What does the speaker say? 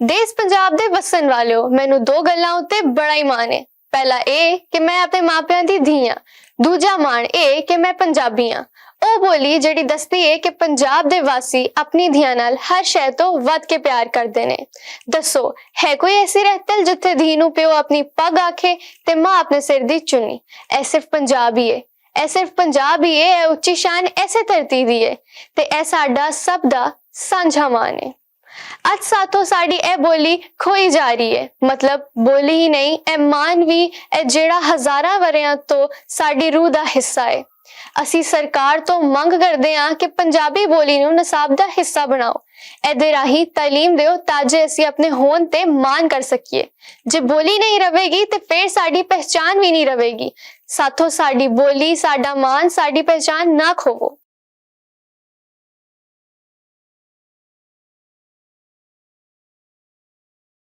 ਦੇਸ ਪੰਜਾਬ ਦੇ ਵਸਣ ਵਾਲਿਓ, ਮੈਨੂੰ ਦੋ ਗੱਲਾਂ ਉੱਤੇ ਬੜਾ ਹੀ ਮਾਣ ਹੈ। ਪਹਿਲਾ ਇਹ ਕਿ ਮੈਂ ਆਪਣੇ ਮਾਪਿਆਂ ਦੀ ਧੀ ਹਾਂ। ਦੂਜਾ ਮਾਣ ਇਹ ਕਿ ਮੈਂ ਪੰਜਾਬੀ ਹਾਂ। ਉਹ ਬੋਲੀ ਜਿਹੜੀ ਦੱਸਦੀ ਹੈ ਕਿ ਪੰਜਾਬ ਦੇ ਵਾਸੀ ਆਪਣੀ ਧੀਆਂ ਨਾਲ ਹਰ ਸ਼ੈ ਤੋਂ ਵੱਧ ਕੇ ਪਿਆਰ ਕਰਦੇ ਨੇ। ਦੱਸੋ, ਹੈ ਕੋਈ ਐਸੀ ਰਹਿਤਲ ਜਿੱਥੇ ਧੀ ਨੂੰ ਪਿਓ ਆਪਣੀ ਪੱਗ ਆਖੇ ਤੇ ਮਾਂ ਆਪਣੇ ਸਿਰ ਦੀ ਚੁੰਨੀ? ਇਹ ਸਿਰਫ ਪੰਜਾਬ ਹੀ ਹੈ। ਇਹ ਸਿਰਫ ਪੰਜਾਬ ਹੀ ਹੈ। ਇਹ ਉੱਚੀ ਸ਼ਾਨ ਐਸੇ ਧਰਤੀ ਦੀ ਹੈ ਤੇ ਇਹ ਸਾਡਾ ਸਭ ਦਾ ਸਾਂਝਾ ਮਾਣ ਹੈ। ਅੱਜ ਸਾਥੋਂ ਸਾਡੀ ਇਹ ਬੋਲੀ ਖੋਈ ਜਾ ਰਹੀ ਹੈ। ਮਤਲਬ ਬੋਲੀ ਹੀ ਨਹੀਂ, ਇਹ ਮਾਨ ਵੀ ਇਹ ਜਿਹੜਾ ਹਜ਼ਾਰਾਂ ਵਰਿਆਂ ਤੋਂ ਸਾਡੀ ਰੂਹ ਦਾ ਹਿੱਸਾ ਹੈ। ਅਸੀਂ ਸਰਕਾਰ ਤੋਂ ਮੰਗ ਕਰਦੇ ਹਾਂ ਕਿ ਪੰਜਾਬੀ ਬੋਲੀ ਨੂੰ ਨਿਸਾਬ ਦਾ ਹਿੱਸਾ ਬਣਾਓ। ਇਹਦੇ ਰਾਹੀਂ ਤਾਲੀਮ ਦਿਓ ਤਾਂ ਜੋ ਅਸੀਂ ਆਪਣੇ ਹੋਣ ਤੇ ਮਾਣ ਕਰ ਸਕੀਏ। ਜੇ ਬੋਲੀ ਨਹੀਂ ਰਵੇਗੀ ਤੇ ਫਿਰ ਸਾਡੀ ਪਹਿਚਾਨ ਵੀ ਨਹੀਂ ਰਵੇਗੀ। ਸਾਥੋਂ ਸਾਡੀ ਬੋਲੀ, ਸਾਡਾ ਮਾਣ, ਸਾਡੀ ਪਹਿਚਾਨ ਨਾ ਖੋਵੋ।